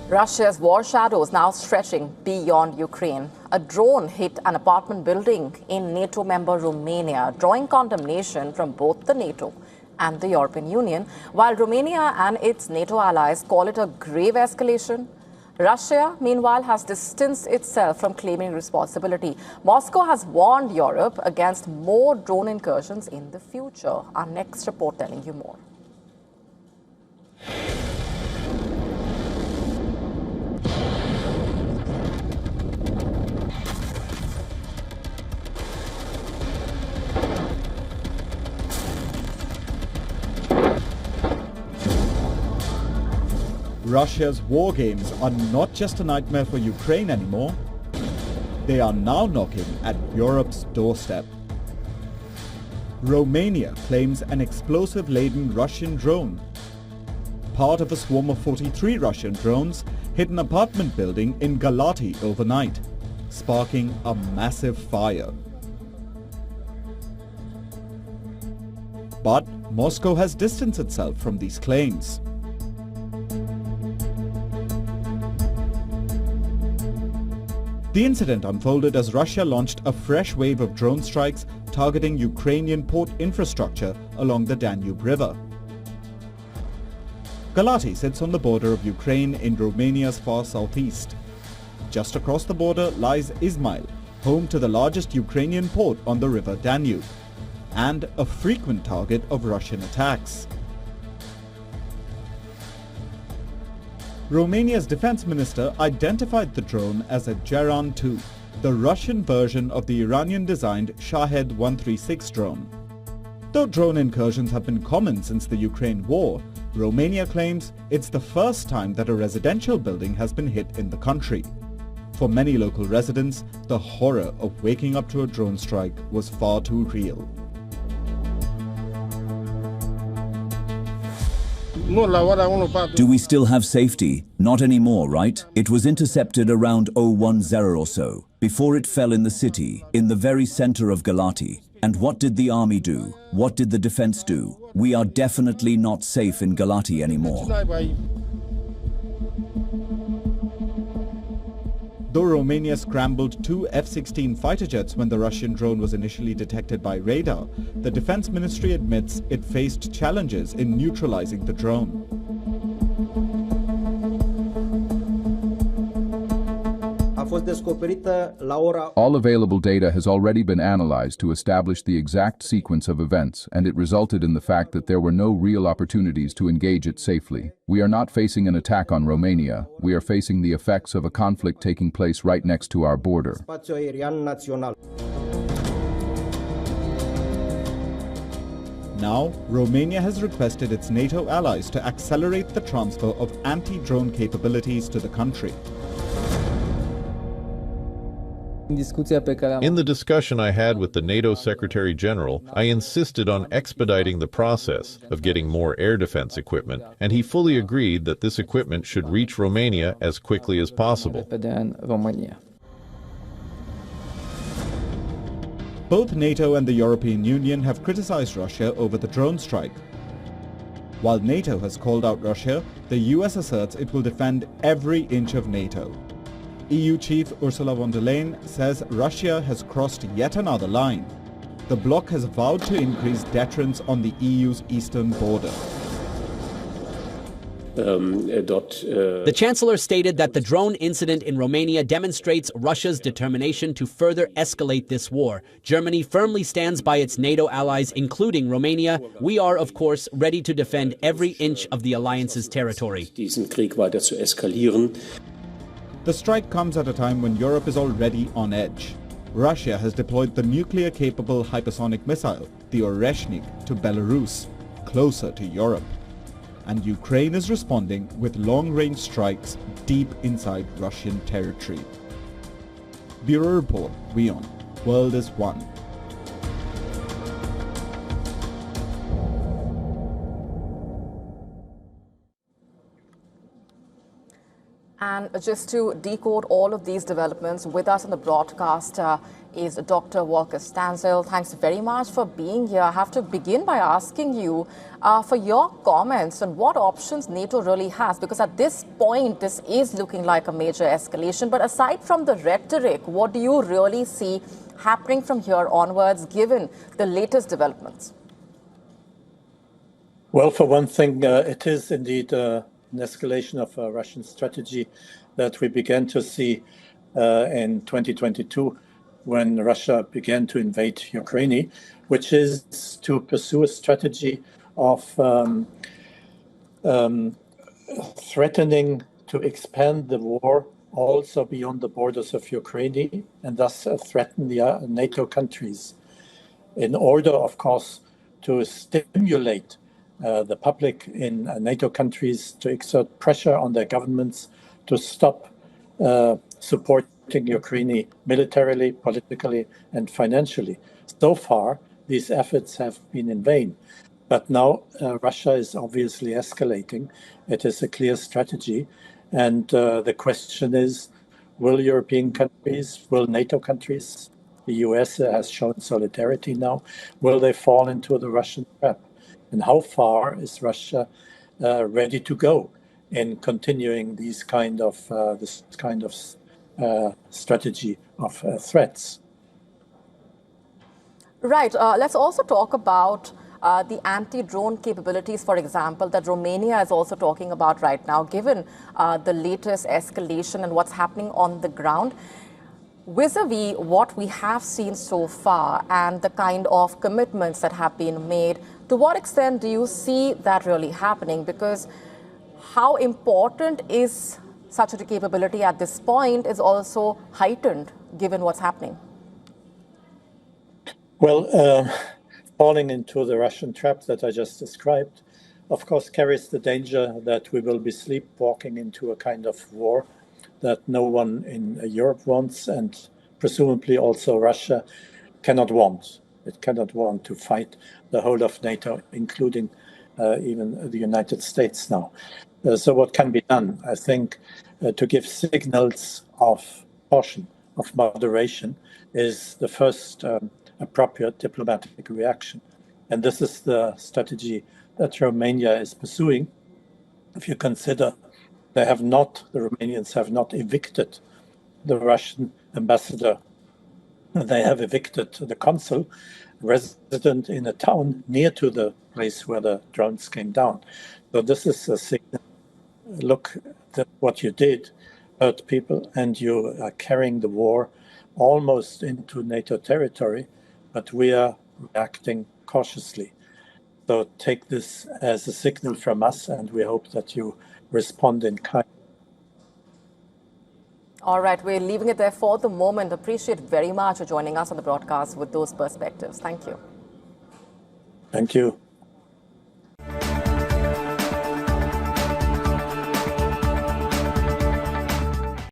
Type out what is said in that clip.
Russia's war shadows now stretching beyond Ukraine. A drone hit an apartment building in NATO member Romania, drawing condemnation from both the NATO and the European Union. While Romania and its NATO allies call it a grave escalation, Russia, meanwhile, has distanced itself from claiming responsibility. Moscow has warned Europe against more drone incursions in the future. Our next report telling you more. Russia's war games are not just a nightmare for Ukraine anymore. They are now knocking at Europe's doorstep. Romania claims an explosive-laden Russian drone. Part of a swarm of 43 Russian drones hit an apartment building in Galați overnight, sparking a massive fire. But Moscow has distanced itself from these claims. The incident unfolded as Russia launched a fresh wave of drone strikes targeting Ukrainian port infrastructure along the Danube River. Galați sits on the border of Ukraine in Romania's far southeast. Just across the border lies Izmail, home to the largest Ukrainian port on the river Danube, and a frequent target of Russian attacks. Romania's defense minister identified the drone as a Geran 2, the Russian version of the Iranian-designed Shahed 136 drone. Though drone incursions have been common since the Ukraine war, Romania claims it's the first time that a residential building has been hit in the country. For many local residents, the horror of waking up to a drone strike was far too real. Do we still have safety? Not anymore, right? It was intercepted around 010 or so, before it fell in the city, in the very center of Galați. And what did the army do? What did the defense do? We are definitely not safe in Galați anymore. Though Romania scrambled 2 F-16 fighter jets when the Russian drone was initially detected by radar, the Defense Ministry admits it faced challenges in neutralizing the drone. All available data has already been analyzed to establish the exact sequence of events, and it resulted in the fact that there were no real opportunities to engage it safely. We are not facing an attack on Romania. We are facing the effects of a conflict taking place right next to our border. Now, Romania has requested its NATO allies to accelerate the transfer of anti-drone capabilities to the country. In the discussion I had with the NATO Secretary General, I insisted on expediting the process of getting more air defense equipment, and he fully agreed that this equipment should reach Romania as quickly as possible. Both NATO and the European Union have criticized Russia over the drone strike. While NATO has called out Russia, the US asserts it will defend every inch of NATO. EU Chief Ursula von der Leyen says Russia has crossed yet another line. The bloc has vowed to increase deterrence on the EU's eastern border. The Chancellor stated that the drone incident in Romania demonstrates Russia's determination to further escalate this war. Germany firmly stands by its NATO allies, including Romania. We are, of course, ready to defend every inch of the alliance's territory. The strike comes at a time when Europe is already on edge. Russia has deployed the nuclear-capable hypersonic missile, the Oreshnik, to Belarus, closer to Europe. And Ukraine is responding with long-range strikes deep inside Russian territory. Bureau Report, WION. World is One. And just to decode all of these developments, with us on the broadcast is Dr. Volker Stanzel. Thanks very much for being here. I have to begin by asking you for your comments on what options NATO really has, because at this point, this is looking like a major escalation. But aside from the rhetoric, what do you really see happening from here onwards, given the latest developments? Well, for one thing, it is indeed an escalation of Russian strategy that we began to see in 2022 when Russia began to invade Ukraine, which is to pursue a strategy of threatening to expand the war also beyond the borders of Ukraine and thus threaten the NATO countries in order, of course, to stimulate the public in NATO countries to exert pressure on their governments to stop supporting Ukraine militarily, politically, and financially. So far, these efforts have been in vain. But now Russia is obviously escalating. It is a clear strategy. And the question is, will European countries, will NATO countries, the US has shown solidarity now, will they fall into the Russian trap? And how far is Russia ready to go in continuing this kind of strategy of threats? Right. Let's also talk about the anti-drone capabilities, for example, that Romania is also talking about right now, given the latest escalation and what's happening on the ground. Vis-a-vis what we have seen so far and the kind of commitments that have been made, to what extent do you see that really happening? Because how important is such a capability at this point is also heightened given what's happening. Well, falling into the Russian trap that I just described, of course, carries the danger that we will be sleepwalking into a kind of war that no one in Europe wants, and presumably also Russia cannot want. It cannot want to fight the whole of NATO, including even the United States now. So what can be done? I think to give signals of caution, of moderation, is the first appropriate diplomatic reaction. And this is the strategy that Romania is pursuing. If you consider the Romanians have not evicted the Russian ambassador. They have evicted the consul, resident in a town near to the place where the drones came down. So this is a signal. Look at what you did, hurt people, and you are carrying the war almost into NATO territory, but we are reacting cautiously. So take this as a signal from us, and we hope that you respond in kind. All right, we're leaving it there for the moment. Appreciate very much for joining us on the broadcast with those perspectives. Thank you. Thank you.